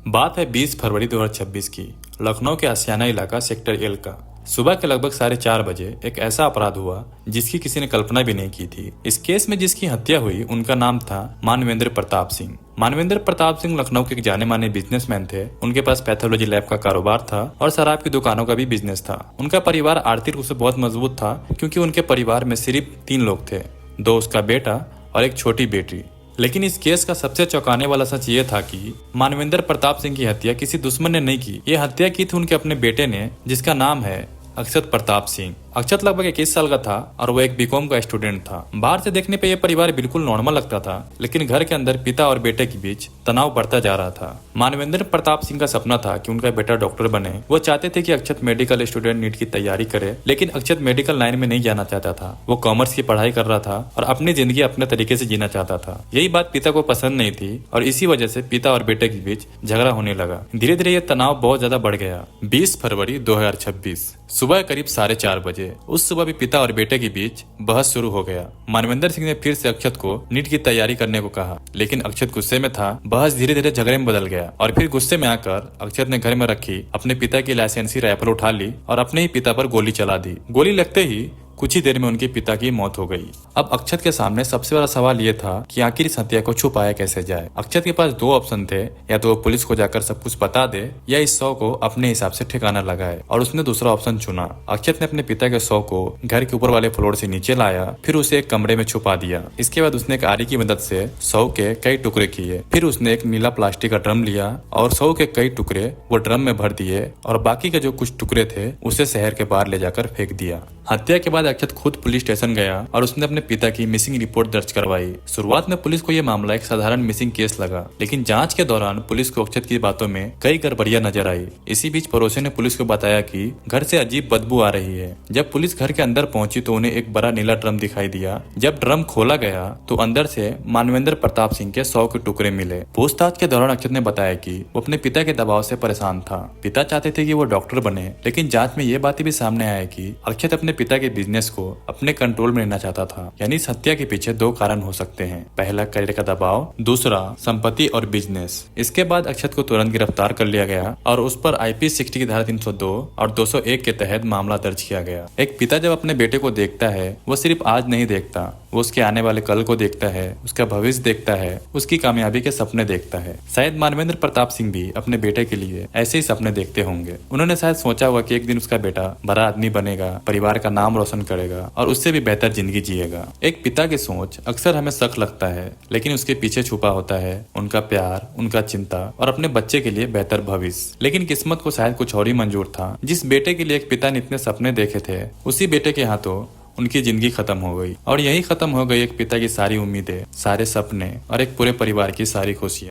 बात है 20 फरवरी 2026 की। लखनऊ के आशियाना इलाका सेक्टर एल का। सुबह के लगभग 4:30 बजे एक ऐसा अपराध हुआ जिसकी किसी ने कल्पना भी नहीं की थी। इस केस में जिसकी हत्या हुई उनका नाम था मानवेंद्र प्रताप सिंह। मानवेंद्र प्रताप सिंह लखनऊ के एक जाने माने बिजनेसमैन थे। उनके पास पैथोलॉजी लैब का कारोबार था और शराब की दुकानों का भी बिजनेस था। उनका परिवार आर्थिक रूप से बहुत मजबूत था क्योंकि उनके परिवार में सिर्फ 3 लोग थे, 2 उसका बेटा और एक छोटी बेटी। लेकिन इस केस का सबसे चौंकाने वाला सच ये था कि मानवेंद्र प्रताप सिंह की हत्या किसी दुश्मन ने नहीं की। ये हत्या की थी उनके अपने बेटे ने, जिसका नाम है अक्षत प्रताप सिंह। अक्षत लगभग 21 साल का था और वो एक बीकॉम का स्टूडेंट था। बाहर से देखने पे ये परिवार बिल्कुल नॉर्मल लगता था, लेकिन घर के अंदर पिता और बेटे के बीच तनाव बढ़ता जा रहा था। मानवेंद्र प्रताप सिंह का सपना था कि उनका बेटा डॉक्टर बने। वो चाहते थे कि अक्षत मेडिकल स्टूडेंट नीट की तैयारी करे, लेकिन अक्षत मेडिकल लाइन में नहीं जाना चाहता था। वो कॉमर्स की पढ़ाई कर रहा था और अपनी जिंदगी अपने तरीके से जीना चाहता था। यही बात पिता को पसंद नहीं थी और इसी वजह से पिता और बेटे के बीच झगड़ा होने लगा। धीरे धीरे ये तनाव बहुत ज्यादा बढ़ गया। 20 फरवरी 2026 सुबह करीब 4:30 बजे उस सुबह भी पिता और बेटे के बीच बहस शुरू हो गया। मानवेंद्र सिंह ने फिर से अक्षत को नीट की तैयारी करने को कहा, लेकिन अक्षत गुस्से में था। बहस धीरे धीरे झगड़े में बदल गया और फिर गुस्से में आकर अक्षत ने घर में रखी अपने पिता की लाइसेंसी राइफल उठा ली और अपने ही पिता पर गोली चला दी। गोली लगते ही कुछ ही देर में उनके पिता की मौत हो गई। अब अक्षत के सामने सबसे बड़ा सवाल ये था कि आखिर इस हत्या को छुपाया कैसे जाए। अक्षत के पास 2 ऑप्शन थे, या तो वो पुलिस को जाकर सब कुछ बता दे या इस शव को अपने हिसाब से ठिकाना लगाए, और उसने दूसरा ऑप्शन चुना। अक्षत ने अपने पिता के शव को घर के ऊपर वाले फ्लोर से नीचे लाया, फिर उसे एक कमरे में छुपा दिया। इसके बाद उसने एक आरी की मदद से शव के कई टुकड़े किए। फिर उसने एक नीला प्लास्टिक का ड्रम लिया और शव के कई टुकड़े वो ड्रम में भर दिए और बाकी के जो कुछ टुकड़े थे उसे शहर के बाहर ले जाकर फेंक दिया। हत्या के बाद अक्षत खुद पुलिस स्टेशन गया और उसने अपने पिता की मिसिंग रिपोर्ट दर्ज करवाई। शुरुआत में पुलिस को यह मामला एक साधारण मिसिंग केस लगा, लेकिन जांच के दौरान पुलिस को अक्षत की बातों में कई गड़बड़ियां नजर आई। इसी बीच पड़ोसी ने पुलिस को बताया कि घर से अजीब बदबू आ रही है। जब पुलिस घर के अंदर पहुंची तो उन्हें एक बड़ा नीला ड्रम दिखाई दिया। जब ड्रम खोला गया तो अंदर से मानवेंद्र प्रताप सिंह के 100 के टुकड़े मिले। पूछताछ के दौरान अक्षत ने बताया कि वो अपने पिता के दबाव से परेशान था। पिता चाहते थे कि वो डॉक्टर बने, लेकिन जांच में ये बातें भी सामने आया कि अक्षत अपने पिता के बिजनेस को अपने कंट्रोल में लेना चाहता था। यानी इस हत्या के पीछे 2 कारण हो सकते हैं, पहला करियर का दबाव, दूसरा संपत्ति और बिजनेस। इसके बाद अक्षत को तुरंत गिरफ्तार कर लिया गया और उस पर आईपीसी 60 की धारा 302 और 201 के तहत मामला दर्ज किया गया। एक पिता जब अपने बेटे को देखता है, वो सिर्फ आज नहीं देखता, वो उसके आने वाले कल को देखता है, उसका भविष्य देखता है, उसकी कामयाबी के सपने देखता है। शायद मानवेंद्र प्रताप सिंह भी अपने बेटे के लिए ऐसे ही सपने देखते होंगे। उन्होंने शायद सोचा हुआ कि एक दिन उसका बेटा बड़ा आदमी बनेगा, परिवार का नाम रोशन करेगा और उससे भी बेहतर जिंदगी जिएगा। एक पिता की सोच अक्सर हमें सख्त लगता है, लेकिन उसके पीछे छुपा होता है उनका प्यार, उनका चिंता और अपने बच्चे के लिए बेहतर भविष्य। लेकिन किस्मत को शायद कुछ और ही मंजूर था। जिस बेटे के लिए एक पिता ने इतने सपने देखे थे, उसी बेटे के हाथों उनकी जिंदगी खत्म हो गई। और यही खत्म हो गई एक पिता की सारी उम्मीदें, सारे सपने और एक पूरे परिवार की सारी खुशियां।